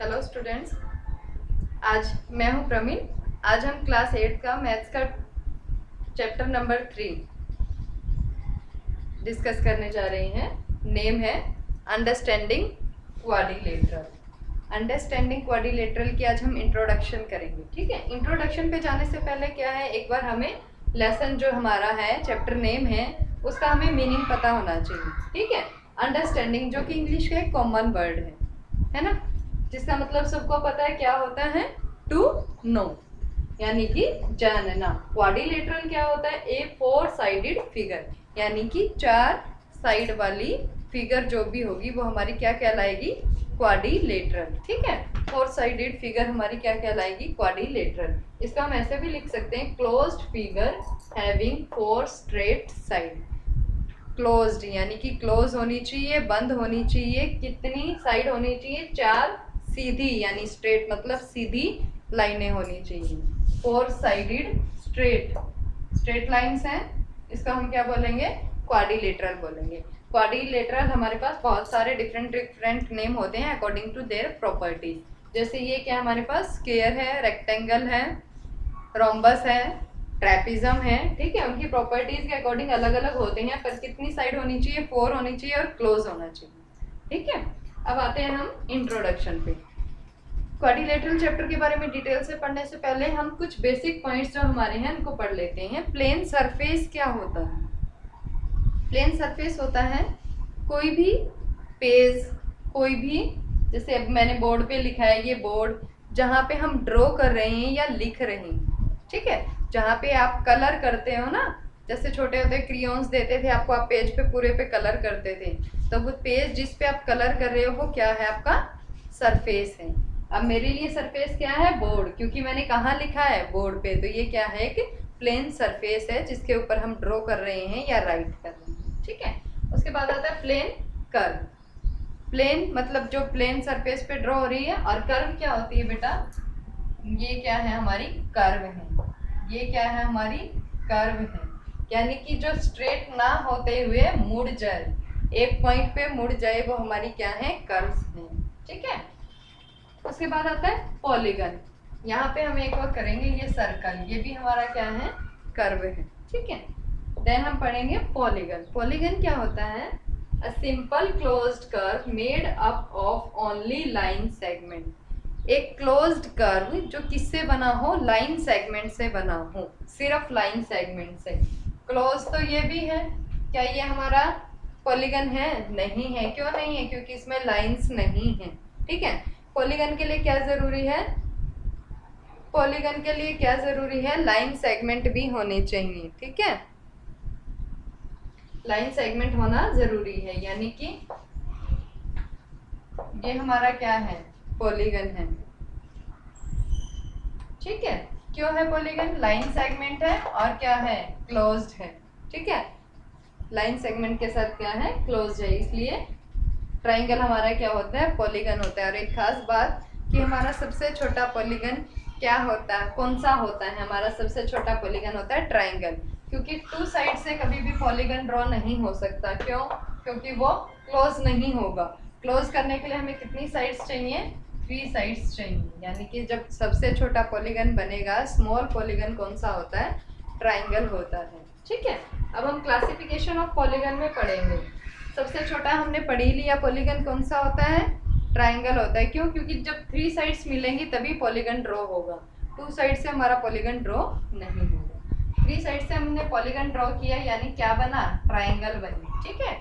Hello students, आज मैं हूं प्रवीण। आज हम क्लास 8 का मैथ्स का चैप्टर नंबर 3 डिस्कस करने जा रहे हैं। नेम है अंडरस्टैंडिंग क्वाड्रिलेटरल। अंडरस्टैंडिंग क्वाड्रिलेटरल की आज हम इंट्रोडक्शन करेंगे। ठीक है, इंट्रोडक्शन पे जाने से पहले क्या है, एक बार हमें लेसन जो हमारा है, चैप्टर नेम है, उसका हमें मीनिंग पता होना चाहिए। ठीक है, अंडरस्टैंडिंग जो कि इंग्लिश का एक कॉमन वर्ड है ना, जिसका मतलब सबको पता है क्या होता है, टू नो, यानी कि जानना। क्वाड्रिलेटरल क्या होता है, ए फोर साइडेड फिगर, यानी कि चार साइड वाली फिगर जो भी होगी वो हमारी क्या कहलाएगी, क्वाड्रिलेटरल। ठीक है, फोर साइडेड फिगर हमारी क्या कहलाएगी, क्वाड्रिलेटरल। इसका हम ऐसे भी लिख सकते हैं, closed figure having four straight side. Closed यानी कि क्लोज होनी चाहिए, बंद होनी चाहिए, कितनी साइड होनी चाहिए, चार सीधी, यानी स्ट्रेट मतलब सीधी लाइनें होनी चाहिए। फोर साइडेड स्ट्रेट लाइंस हैं, इसका हम क्या बोलेंगे, क्वाड्रिलेटरल बोलेंगे। क्वाड्रिलेटरल हमारे पास बहुत सारे डिफरेंट नेम होते हैं अकॉर्डिंग टू देयर प्रॉपर्टीज। जैसे ये क्या हमारे पास, स्क्वायर है, रेक्टेंगल है, रोम्बस है, ट्रेपिज्म है। ठीक है, उनकी प्रॉपर्टीज के अकॉर्डिंग अलग अलग होते हैं, पर कितनी साइड होनी चाहिए, फोर होनी चाहिए और क्लोज होना चाहिए। ठीक है, अब आते हैं हम इंट्रोडक्शन पे। क्वाड्रिलेटरल चैप्टर के बारे में डिटेल से पढ़ने से पहले हम कुछ बेसिक पॉइंट्स जो हमारे हैं उनको पढ़ लेते हैं। प्लेन सरफेस क्या होता है? प्लेन सरफेस होता है कोई भी पेज, कोई भी, जैसे अब मैंने बोर्ड पे लिखा है, ये बोर्ड जहाँ पे हम ड्रॉ कर रहे हैं या लिख रहे हैं। ठीक है, जहाँ पे आप कलर करते हो ना, जैसे छोटे होते क्रियॉन्स देते थे आपको, आप पेज पे पूरे पे कलर करते थे, तो वो पेज जिस पे आप कलर कर रहे हो वो क्या है, आपका सरफेस है। अब मेरे लिए सरफेस क्या है, बोर्ड, क्योंकि मैंने कहाँ लिखा है, बोर्ड पे, तो ये क्या है, एक प्लेन सरफेस है जिसके ऊपर हम ड्रॉ कर रहे हैं या राइट कर रहे हैं। ठीक है, उसके बाद आता है प्लेन कर्व। प्लेन मतलब जो प्लेन सरफेस पे ड्रॉ हो रही है, और कर्व क्या होती है बेटा, ये क्या है, हमारी कर्व है। ये क्या है, हमारी कर्व है, यानी कि जो स्ट्रेट ना होते हुए मुड़ जाए, एक पॉइंट पे मुड़ जाए, वो हमारी क्या है, कर्व्स है। ठीक है, उसके बाद आता है पॉलीगन। यहाँ पे हम एक और करेंगे, ये सर्कल, ये भी हमारा क्या है, कर्व है। ठीक है, देन हम पढ़ेंगे पॉलीगन। पॉलीगन क्या होता है, a simple closed curve made up of only line segment. एक क्लोज्ड कर्व जो किससे बना हो, लाइन सेगमेंट से बना हो, सिर्फ लाइन सेगमेंट से। क्लोज तो ये भी है, क्या ये हमारा पॉलीगन है? नहीं है। क्यों नहीं है? क्योंकि इसमें लाइंस नहीं है। ठीक है, पॉलीगन के लिए क्या जरूरी है, पॉलीगन के लिए क्या जरूरी है, लाइन सेगमेंट भी होने चाहिए। ठीक है, लाइन सेगमेंट होना जरूरी है, यानी कि ये हमारा क्या है, पॉलीगन है। ठीक है, क्यों है पॉलीगन, लाइन सेगमेंट है और क्या है, क्लोज्ड है। ठीक है, लाइन सेगमेंट के साथ क्या है, क्लोज्ड है, इसलिए ट्राइंगल हमारा क्या होता है, पॉलीगन होता है। और एक खास बात कि हमारा सबसे छोटा पॉलीगन क्या होता है, कौन सा होता है, हमारा सबसे छोटा पॉलीगन होता है ट्राइंगल, क्योंकि टू साइड से कभी भी पॉलीगन ड्रॉ नहीं हो सकता। क्यों? क्योंकि वो क्लोज नहीं होगा। क्लोज करने के लिए हमें कितनी साइड्स चाहिए, 3 साइड्स चाहिए, यानी कि जब सबसे छोटा पॉलीगन बनेगा, स्मॉल पॉलीगन कौन सा होता है, ट्राइंगल होता है। ठीक है, अब हम क्लासिफिकेशन ऑफ पॉलीगन में पढ़ेंगे। सबसे छोटा हमने पढ़ ही लिया, पॉलीगन कौन सा होता है, ट्राइंगल होता है। क्यों? क्योंकि जब 3 साइड्स मिलेंगी तभी पॉलीगन ड्रॉ होगा, 2 साइड से हमारा पॉलीगन ड्रॉ नहीं होगा। 3 साइड से हमने पॉलीगन ड्रॉ किया, यानी क्या बना, ट्राइंगल बनी। ठीक है,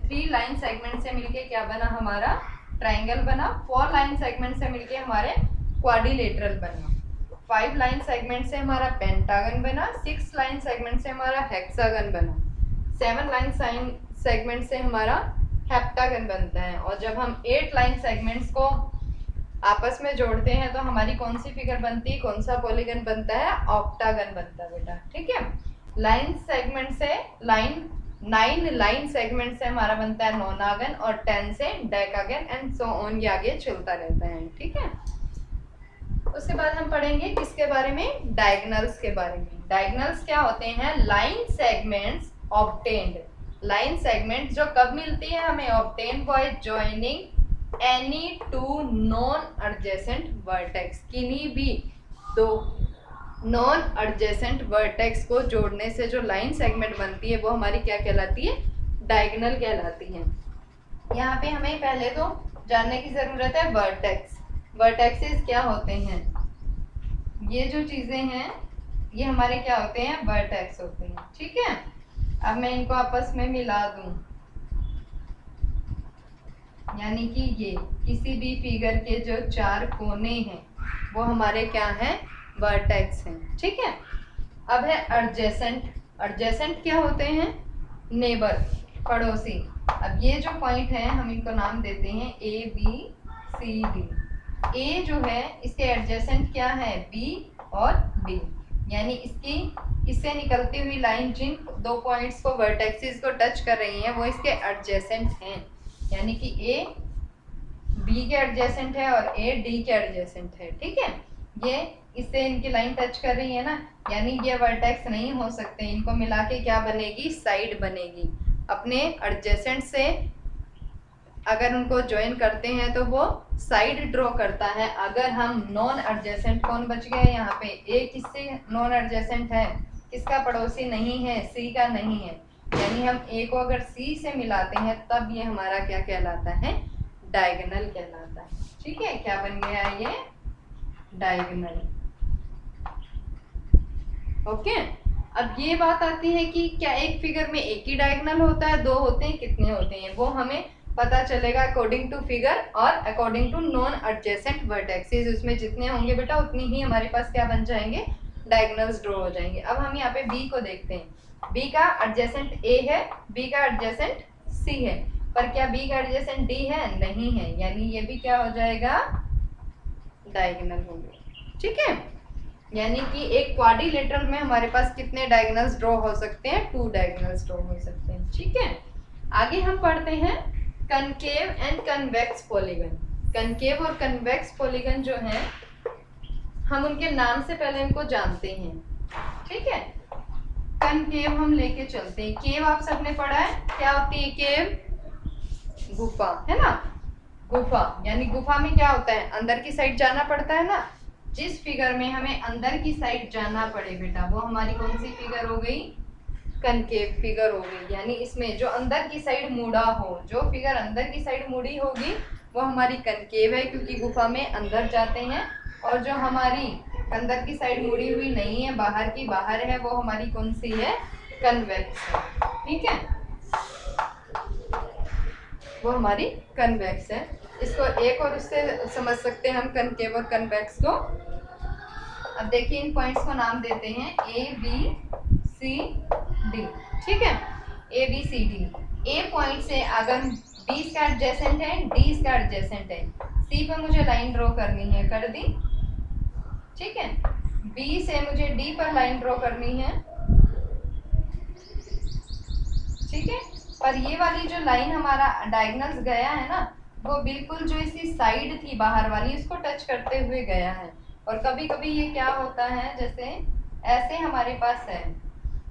3 लाइन सेगमेंट से मिलके क्या बना, हमारा ट्राइंगल बना। 4 लाइन सेगमेंट से मिलके हमारे क्वाड्रिलेटरल बना। 5 लाइन सेगमेंट से हमारा पेंटागन बना। 6 लाइन सेगमेंट से हमारा हेक्सागन बना। 7 लाइन सेगमेंट से हमारा हेप्टागन बनता है। और जब हम 8 लाइन सेगमेंट्स को आपस में जोड़ते हैं तो हमारी कौन सी फिगर बनती है, कौन सा पॉलीगन बनता है, ऑक्टागन बनता है बेटा। ठीक है, लाइन सेगमेंट से 9 लाइन सेगमेंट से हमारा बनता है नोनागन, और 10 से डेकागन, एंड सो ऑन, ये आगे चलता रहता है। ठीक है, उसके बाद हम पढ़ेंगे किसके बारे में, डायगोनल्स के बारे में। डायगोनल्स क्या होते हैं, line segments obtained. Line segment जो कब मिलती है हमें, obtain by joining any two non adjacent vertex, किन्हीं भी दो नॉन एडजेसेंट वर्टेक्स को जोड़ने से जो लाइन सेगमेंट बनती है वो हमारी क्या कहलाती है, डायगोनल कहलाती है। यहाँ पे हमें पहले तो जानने की जरूरत है वर्टेक्स, वर्टेक्सेस क्या होते हैं। ये जो चीजें हैं ये हमारे क्या होते हैं, वर्टेक्स होते हैं, ठीक है। अब मैं इनको आपस में मिला दूं, यानी कि ये किसी भी फिगर के जो चार कोने हैं वो हमारे क्या हैं, वर्टेक्स हैं, ठीक है। अब है एडजेसेंट, एडजेसेंट क्या होते हैं, नेबर, पड़ोसी। अब ये जो पॉइंट है हम इनको नाम देते हैं ए बी सी डी। ए जो है इसके एडजेसेंट क्या है, बी और डी, यानी इससे निकलती हुई लाइन जिन दो पॉइंट्स को वर्टेक्सेस को टच कर रही हैं वो इसके एडजेसेंट हैं, यानी कि ए बी के एडजेसेंट है और ए डी के एडजेसेंट है, ठीक है। ये इससे इनकी लाइन टच कर रही है ना, यानी ये वर्टेक्स नहीं हो सकते, इनको मिला के क्या बनेगी, साइड बनेगी। अपने एडजेसेंट से अगर उनको ज्वाइन करते हैं तो वो साइड ड्रॉ करता है। अगर हम नॉन एडजेसेंट, कौन बच गया यहाँ पे, ए किससे नॉन एडजेसेंट है, किसका पड़ोसी नहीं है, सी का नहीं है, यानी हम ए को अगर सी से मिलाते हैं तब ये हमारा क्या कहलाता है, डायगोनल कहलाता है, ठीक है। क्या बन गया ये, डायगोनल, ओके। अब ये बात आती है कि क्या एक फिगर में एक ही डायगोनल होता है, दो होते हैं, कितने होते हैं, वो हमें पता चलेगा अकॉर्डिंग टू फिगर और according to non adjacent vertexes. उसमें जितने होंगे बेटा उतनी ही हमारे पास क्या बन जाएंगे, डायगोनल्स ड्रॉ हो जाएंगे। अब हम यहाँ पे बी को देखते हैं, बी का एडजेसेंट ए है, बी का एडजेसेंट सी है, पर क्या बी का एडजेसेंट डी है, नहीं है, यानी ये भी क्या हो जाएगा, डायगोनल होंगे, ठीक है। यानी कि एक क्वाड्रिलेटरल में हमारे पास कितने डायगोनल्स ड्रॉ हो सकते हैं, 2 डायगोनल्स ड्रॉ हो सकते हैं, ठीक है। आगे हम पढ़ते हैं concave and convex polygon. Concave और कन्वेक्स पॉलीगन जो है हम उनके नाम से पहले इनको जानते हैं, ठीक है। कनकेव हम लेके चलते हैं, केव आप सबने पढ़ा है, क्या होती है केव, गुफा, है ना, गुफा, यानी गुफा में क्या होता है, अंदर की साइड जाना पड़ता है ना। जिस फिगर में हमें अंदर की साइड जाना पड़े बेटा वो हमारी कौन सी फिगर हो गई, कनकेव फिगर हो गई, यानी इसमें जो अंदर की साइड मुड़ा हो, जो फिगर अंदर की साइड मुड़ी होगी वो हमारी कनकेव है क्योंकि गुफा में अंदर जाते हैं, और जो हमारी अंदर की साइड मुड़ी हुई नहीं है, बाहर की बाहर है, वो हमारी कौन सी है, कन्वेक्स है, ठीक है, वो हमारी कन्वेक्स है। इसको एक और उससे समझ सकते हैं हम कनकेव और कन्वेक्स को। अब देखिए इन पॉइंट्स को नाम देते हैं ए बी सी डी, ठीक है, A B C D. A point से अगर बी इसका एडजेसेंट है, डी इसका एडजेसेंट है, सी पे मुझे लाइन ड्रॉ करनी है, कर दी, ठीक है। बी से मुझे डी पर लाइन ड्रॉ करनी है, ठीक है। पर ये वाली जो लाइन हमारा डायगोनल्स गया है ना वो बिल्कुल जो इसकी साइड थी बाहर वाली उसको टच करते हुए गया है। और कभी कभी ये क्या होता है, जैसे ऐसे हमारे पास है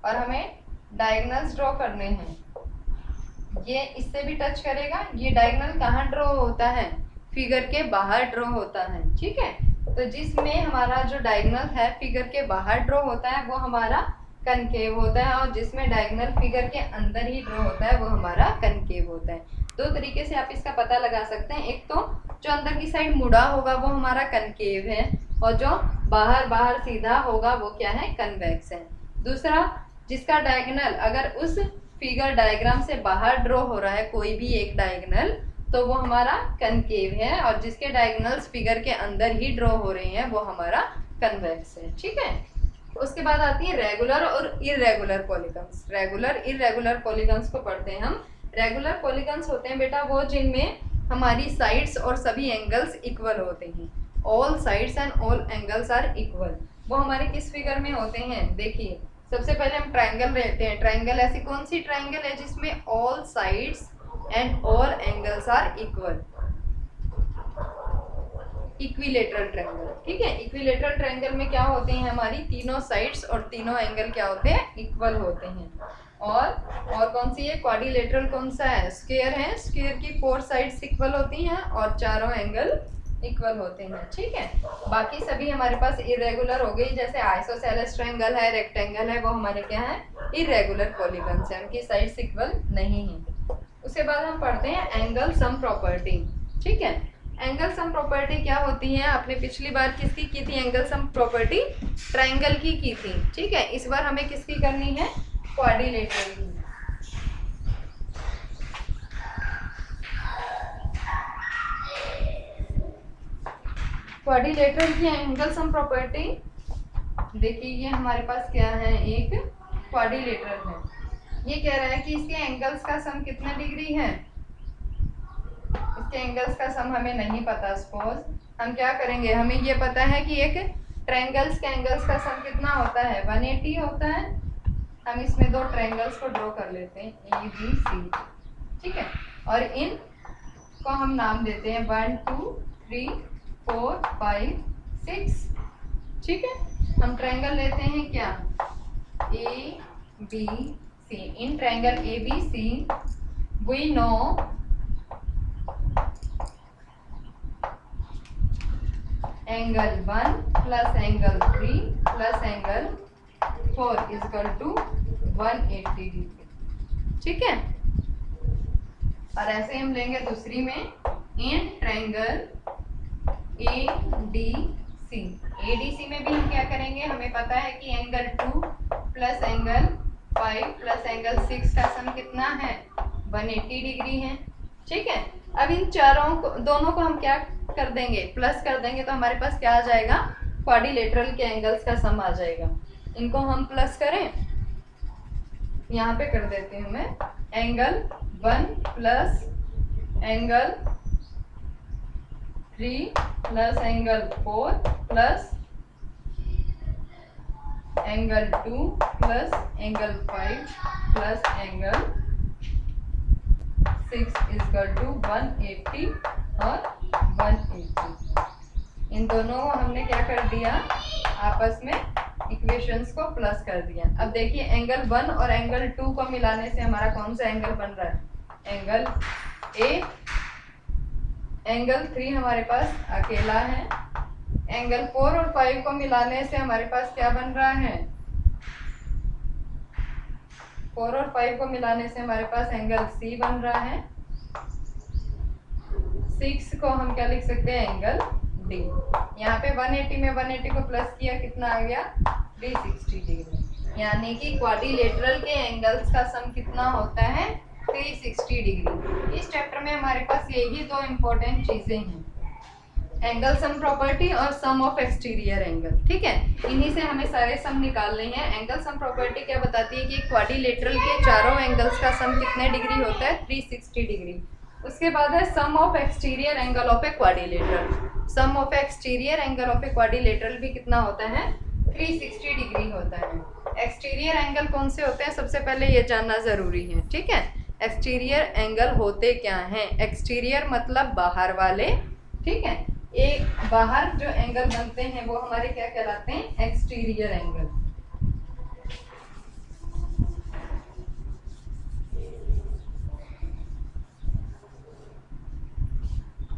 और हमें डायगोनल्स ड्रॉ करने हैं, ये इससे भी टच करेगा, ये डायगोनल कहाँ ड्रॉ होता है, फिगर के बाहर ड्रॉ होता है, ठीक है। तो जिसमें हमारा जो डायगोनल है फिगर के बाहर ड्रॉ होता है वो हमारा कनकेव होता है, और जिसमें डायगोनल फिगर के अंदर ही ड्रॉ होता है वो हमारा कनकेव होता है। दो तरीके से आप इसका पता लगा सकते हैं, एक तो जो अंदर की साइड मुड़ा होगा वो हमारा कनकेव है, और जो बाहर बाहर सीधा होगा वो क्या है, कन्वेक्स है। दूसरा, जिसका डायगोनल अगर उस फिगर डायग्राम से बाहर ड्रॉ हो रहा है कोई भी एक डायगोनल तो वो हमारा कनकेव है, और जिसके डायगोनल्स फिगर के अंदर ही ड्रॉ हो रहे हैं वो हमारा कन्वेक्स है, ठीक है। उसके बाद आती है रेगुलर और irregular polygons. Regular irregular polygons को पढ़ते हैं हम। रेगुलर पॉलीगन्स होते हैं बेटा वो जिनमें हमारी साइड्स और सभी एंगल्स इक्वल होते हैं, all sides and all angles are equal. वो हमारे किस फिगर में होते हैं, देखिए सबसे पहले हम ट्रायंगल लेते हैं। ट्रायंगल ऐसी कौन सी ट्रायंगल है जिसमें all sides and all angles are equal, equilateral triangle, ठीक है। इक्विलेटरल ट्रायंगल में क्या होते हैं, हमारी तीनों साइड्स और तीनों एंगल क्या होते हैं, इक्वल होते हैं। और कौन सी है, क्वाड्रिलेटरल कौन सा है, स्क्वायर है, स्क्वायर की 4 साइड्स इक्वल होती हैं और चारों एंगल इक्वल होते हैं, ठीक है। बाकी सभी हमारे पास इरेगुलर हो गई, जैसे आइसोसेलेस ट्रायंगल है, रेक्टेंगल है, वो हमारे क्या है, इरेगुलर पॉलीगन्स है, उनकी साइड्स इक्वल नहीं है। उसके बाद हम पढ़ते हैं एंगल सम प्रॉपर्टी, ठीक है। एंगल सम प्रॉपर्टी क्या होती है, आपने पिछली बार किसकी की थी एंगल सम प्रॉपर्टी, ट्रायंगल की थी, ठीक है। इस बार हमें किसकी करनी है, क्वाड्रिलेटरल की। क्वाड्रिलेटरल की एंगल सम प्रॉपर्टी, देखिए ये हमारे पास क्या है, एक क्वाड्रिलेटरल है। ये कह रहा है कि इसके एंगल्स का सम कितना डिग्री है, इसके एंगल्स का सम हमें नहीं पता। सपोज हम क्या करेंगे, हमें ये पता है कि एक ट्रायंगल्स के एंगल्स का सम कितना होता है, 180 होता है। हम इसमें दो ट्रायंगल्स को ड्रॉ कर लेते हैं, ए बी सी, ठीक है। और इन को हम नाम देते हैं 1 2 3 4 5 6, ठीक है। हम ट्रायंगल लेते हैं क्या, A B C. In triangle A B C we know angle 1 plus angle 3 plus angle 4 is equal to 180 degree, ठीक है। और ऐसे हम लेंगे दूसरी में, in triangle A D C. A D C में भी हम क्या करेंगे, हमें पता है कि angle 2 plus angle 5 plus angle 6 का सम कितना है, 180 डिग्री है, ठीक है। अब इन चारों को, दोनों को हम क्या कर देंगे, प्लस कर देंगे, तो हमारे पास क्या आ जाएगा, क्वाड्रिलेटरल के एंगल्स का सम आ जाएगा। इनको हम प्लस करें, यहाँ पे कर देते हैं मैं, angle 1 plus angle 3 plus angle 4 plus angle 2 plus angle 5 plus angle 6 is equal to 180 और 180। इन दोनों को हमने क्या कर दिया, आपस में इक्वेशंस को प्लस कर दिया। अब देखिए एंगल 1 और एंगल 2 को मिलाने से हमारा कौन सा एंगल बन रहा है, एंगल ए। एंगल 3 हमारे पास अकेला है। एंगल 4 और 5 को मिलाने से हमारे पास क्या बन रहा है, 4 और 5 को मिलाने से हमारे पास एंगल सी बन रहा है। 6 को हम क्या लिख सकते हैं, एंगल डी। यहाँ पे 180 में 180 को प्लस किया, कितना आ गया, 360 डिग्री। यानी कि क्वाड्रिलेटरल के एंगल्स का सम कितना होता है, 360 डिग्री। इस चैप्टर में हमारे पास यही दो इम्पोर्टेंट चीजें हैं, एंगल सम प्रॉपर्टी और सम ऑफ एक्सटीरियर एंगल, ठीक है। इन्हीं से हमें सारे सम निकालने हैं। एंगल सम प्रॉपर्टी क्या बताती है कि क्वाड्रिलेटरल के चारों एंगल्स का सम कितने डिग्री होता है, 360 डिग्री। उसके बाद है sum of exterior angle of a quadrilateral. Sum of exterior angle of a quadrilateral भी कितना होता है, 360 डिग्री होता है। एक्सटीरियर एंगल कौन से होते हैं, सबसे पहले ये जानना जरूरी है, ठीक है। एक्सटीरियर एंगल होते क्या हैं, एक्सटीरियर मतलब बाहर वाले, ठीक है। एक बाहर जो एंगल बनते हैं वो हमारे क्या कहलाते हैं, एक्सटीरियर एंगल।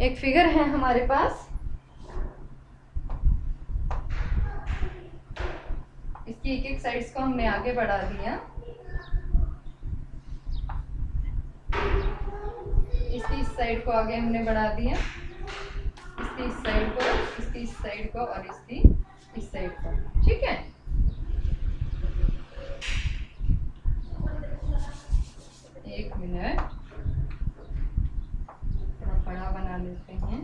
एक फिगर है हमारे पास, इसकी एक एक साइड्स को हमने आगे बढ़ा दिया। इसकी इस साइड को आगे हमने बढ़ा दिया, इसकी इस साइड को, इसकी इस साइड को और इसकी इस साइड को, ठीक है। एक मिनट, थोड़ा बड़ा बना लेते हैं।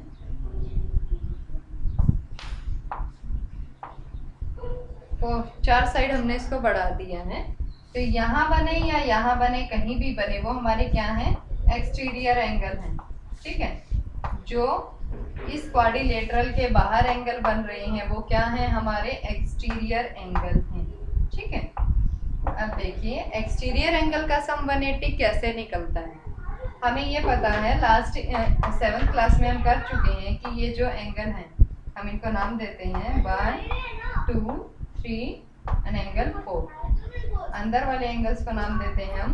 तो 4 साइड हमने इसको बढ़ा दिया है, तो यहाँ बने या यहाँ बने, कहीं भी बने, वो हमारे क्या है, एक्सटीरियर एंगल है, ठीक है। जो इस क्वाड्रिलेटरल के बाहर एंगल बन रहे हैं वो क्या है, हमारे एक्सटीरियर एंगल हैं, ठीक है। अब देखिए एक्सटीरियर एंगल का सम 180 कैसे निकलता है, हमें ये पता है, लास्ट 7th क्लास में हम कर चुके हैं कि ये जो एंगल हैं हम इनको नाम देते हैं 1 2 3 एंड एंगल 4, अंदर वाले एंगल्स को नाम देते हैं हम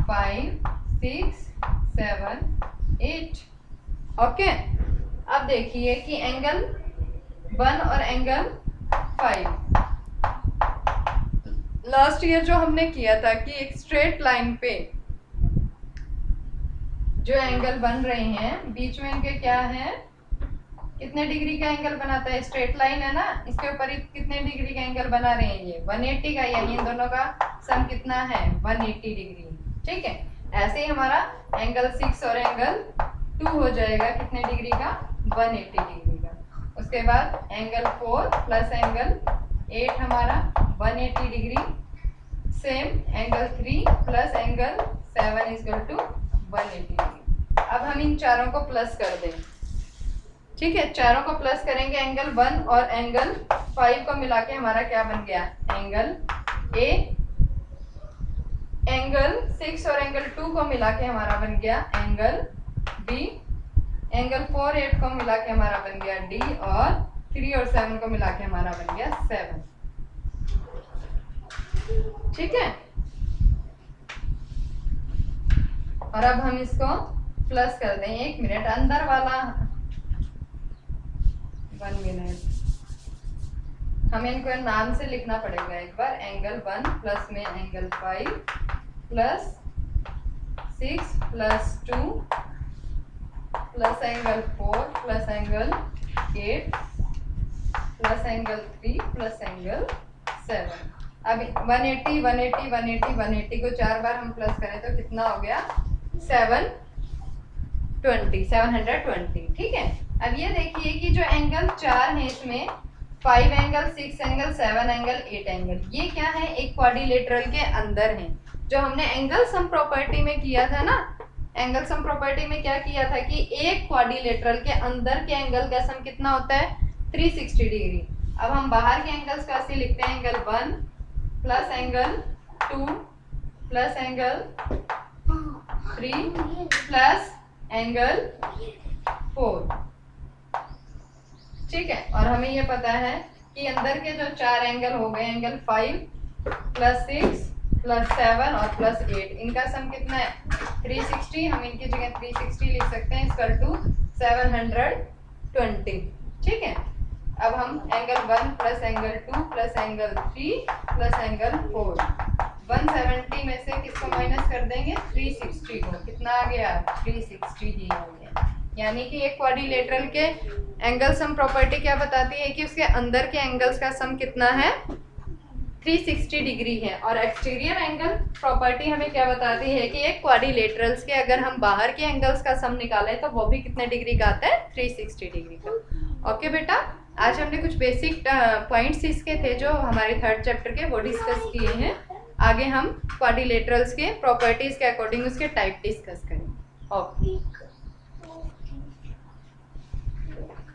5, 6, 7, 8। ओके, अब देखिए कि एंगल 1 और एंगल 5 लास्ट ईयर जो हमने किया था कि एक स्ट्रेट लाइन पे जो एंगल बन रहे हैं बीच में इनके क्या है, कितने डिग्री का एंगल बनाता है, स्ट्रेट लाइन है ना, इसके ऊपर कितने डिग्री का एंगल बना रहे हैं, ये 180 का, यानी इन दोनों का सम कितना है 180 डिग्री। ठीक है, ऐसे ही हमारा एंगल 6 और एंगल 2 हो जाएगा कितने डिग्री का, 180 डिग्री का। उसके बाद एंगल 4 प्लस एंगल 8 हमारा 180 degree. Same angle 3 plus angle 7 is equal to 180 degree. अब हम इन चारों को प्लस कर दें। ठीक है, चारों को प्लस करेंगे, एंगल 1 और एंगल 5 को मिला के हमारा क्या बन गया, एंगल ए। एंगल 6 और एंगल 2 को मिला के हमारा बन गया एंगल बी। एंगल 4, 8 को मिला के हमारा बन गया डी, और 3 और 7 को मिला के हमारा बन गया 7। ठीक है, और अब हम इसको प्लस कर दें। 1 मिनट, अंदर वाला 1 मिनट, हमें इनको नाम से लिखना पड़ेगा एक बार। एंगल 1 प्लस में angle 5 plus 6 plus 2 plus angle 4 plus angle 8 plus angle 3 plus angle 7। अब 180 180 180 180 को 4 बार हम प्लस करें तो कितना हो गया, 720। ठीक है, अब ये देखिए कि जो एंगल 4 है इसमें 5 एंगल, 6 एंगल, 7 एंगल, 8 एंगल, ये क्या है, एक क्वाड्रिलेटरल के अंदर है। जो हमने एंगल सम प्रॉपर्टी में किया था ना, एंगल सम प्रॉपर्टी में क्या किया था कि एक क्वाड्रिलेटरल के अंदर के एंगल का सम कितना होता है, 360 डिग्री। अब हम बाहर के एंगल्स का ऐसे लिखते हैं, angle 1 plus angle 2 plus angle 3 plus angle 4। ठीक है, और हमें ये पता है कि अंदर के जो 4 एंगल हो गए, एंगल 5 प्लस 6 प्लस 7 और प्लस 8, इनका सम कितना है 360। हम इनकी जगह 360 लिख सकते हैं, इक्वल टू 720। ठीक है, अब हम angle 1 plus angle 2 plus angle 3 plus angle 4, 170 में से किसको माइनस कर देंगे, 360 को। कितना आ गया, 360 ही आ गया। यानी कि एक क्वाड्रिलेटरल के एंगल सम प्रॉपर्टी क्या बताती है कि उसके अंदर के एंगल्स का सम कितना है, 360 डिग्री है। और एक्सटीरियर एंगल प्रॉपर्टी हमें क्या बताती है कि एक क्वाड्रिलेटरल्स के अगर हम बाहर के एंगल्स का सम निकालें तो वो भी कितने डिग्री का आता है, 360 डिग्री का। ओके बेटा, आज हमने कुछ बेसिक पॉइंट्स इसके थे जो हमारे 3rd चैप्टर के, वो डिस्कस किए हैं। आगे हम क्वाड्रिलेटरल्स के प्रॉपर्टीज के अकॉर्डिंग उसके टाइप डिस्कस करेंगे। ओके।